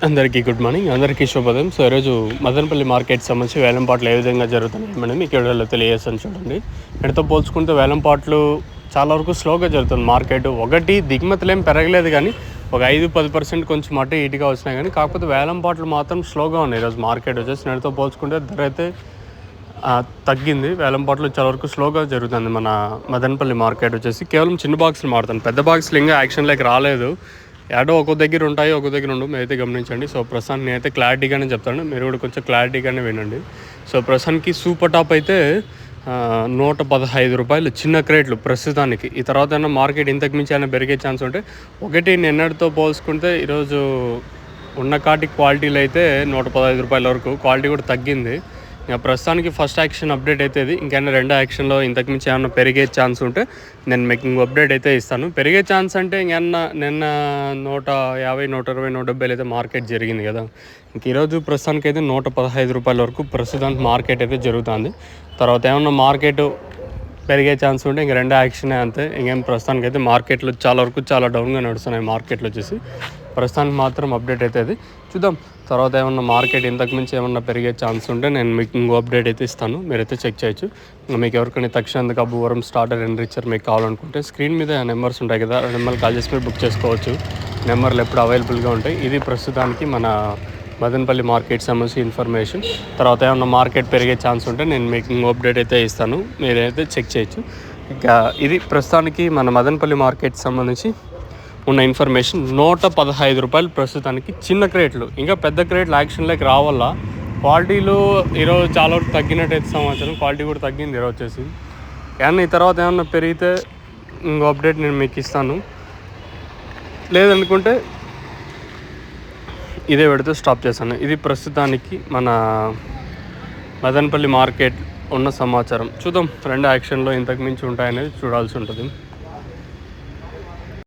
అందరికీ good morning, అందరికీ శుభోదయం. సో ఈరోజు మదనపల్లి మార్కెట్ సంబంధించి వేలంపాట్లు ఏ విధంగా జరుగుతున్నాయి మనం మీకు వీడియోలో తెలియజేస్తాను చూడండి. వీటితో పోల్చుకుంటే వేలంపాట్లు చాలా వరకు స్లోగా జరుగుతుంది మార్కెట్. ఒకటి దిగుమతులు ఏం పెరగలేదు కానీ ఒక 5-10% కొంచెం అటు ఇటుగా వచ్చినాయి కానీ కాకపోతే వేలంపాట్లు మాత్రం స్లోగా ఉన్నాయి ఈరోజు మార్కెట్ వచ్చేసి. నేటితో పోల్చుకుంటే ధర అయితే తగ్గింది. వేలంపాట్లు చాలా వరకు స్లోగా జరుగుతుంది మన మదనపల్లి మార్కెట్ వచ్చేసి. కేవలం చిన్న బాక్సులు మారుతాను, పెద్ద బాక్సులు ఇంకా యాక్షన్లోకి రాలేదు. ఏడో ఒక దగ్గర ఉంటాయి, ఒక దగ్గర ఉండవు, మీరైతే గమనించండి. సో ప్రస్తుతానికి నేనైతే క్లారిటీగానే చెప్తాను, మీరు కూడా కొంచెం క్లారిటీగానే వినండి. సో ప్రస్తుతానికి సూపర్ టాప్ అయితే 115 రూపాయలు చిన్న క్రేట్లు ప్రస్తుతానికి. ఈ తర్వాత ఏమైనా మార్కెట్ ఇంతకు మించి అయినా పెరిగే ఛాన్స్ ఉంటే ఒకటి నిన్నటితో పోల్చుకుంటే ఈరోజు ఉన్న కాటి క్వాలిటీలు అయితే 115 రూపాయల వరకు క్వాలిటీ కూడా తగ్గింది. ఇంకా ప్రస్తుతానికి ఫస్ట్ యాక్షన్ అప్డేట్ అయితే ఇది. ఇంకైనా రెండో యాక్షన్లో ఇంతకుమించి ఏమన్నా పెరిగే ఛాన్స్ ఉంటే నేను మీకు ఇంకో అప్డేట్ అయితే ఇస్తాను. పెరిగే ఛాన్స్ అంటే ఇంకన్నా నిన్న 150, 120, 170 అయితే మార్కెట్ జరిగింది కదా. ఇంక ఈరోజు ప్రస్తుతానికి అయితే 115 రూపాయల వరకు ప్రస్తుతానికి మార్కెట్ అయితే జరుగుతుంది. తర్వాత ఏమన్నా మార్కెట్ పెరిగే ఛాన్స్ ఉంటే ఇంక రెండో యాక్షనే అంతే. ఇంకేం ప్రస్తుతానికి అయితే మార్కెట్లు చాలా వరకు చాలా డౌన్గా నడుస్తున్నాయి మార్కెట్లు వచ్చేసి. ప్రస్తుతానికి మాత్రం అప్డేట్ అయితే అది చూద్దాం. తర్వాత ఏమన్నా మార్కెట్ ఇంతకుమించి ఏమన్నా పెరిగే ఛాన్స్ ఉంటే నేను మీకు ఇంకో అప్డేట్ అయితే ఇస్తాను, మీరైతే చెక్ చేయొచ్చు. మీకు ఎవరికైనా తక్షణ అబ్బువరం స్టార్టర్ అండ్ రిచర్ మీకు కావాలనుకుంటే స్క్రీన్ మీద నెంబర్స్ ఉంటాయి కదా, నెంబర్ కాల్ చేసి మీరు బుక్ చేసుకోవచ్చు. నెంబర్లు ఎప్పుడు అవైలబుల్గా ఉంటాయి. ఇది ప్రస్తుతానికి మన మదనపల్లి మార్కెట్ సంబంధించి ఇన్ఫర్మేషన్. తర్వాత ఏమన్నా మార్కెట్ పెరిగే ఛాన్స్ ఉంటే నేను మీకు ఇంకో అప్డేట్ అయితే ఇస్తాను, మీరైతే చెక్ చేయొచ్చు. ఇంకా ఇది ప్రస్తుతానికి మన మదనపల్లి మార్కెట్ సంబంధించి ఉన్న ఇన్ఫర్మేషన్. 115 రూపాయలు ప్రస్తుతానికి చిన్న క్రేట్లు. ఇంకా పెద్ద క్రేట్లు యాక్షన్లోకి రావాలా. క్వాలిటీలు ఈరోజు చాలా వరకు తగ్గినట్టయితే సమాచారం, క్వాలిటీ కూడా తగ్గింది ఈరోజు వచ్చేసి. కానీ ఈ తర్వాత ఏమన్నా పెరిగితే ఇంకో అప్డేట్ నేను మీకు ఇస్తాను, లేదనుకుంటే ఇదే పెడితే స్టాప్ చేశాను. ఇది ప్రస్తుతానికి మన మదనపల్లి మార్కెట్ ఉన్న సమాచారం. చూద్దాం, రెండు యాక్షన్లో ఇంతకు మించి ఉంటాయనేది చూడాల్సి ఉంటుంది.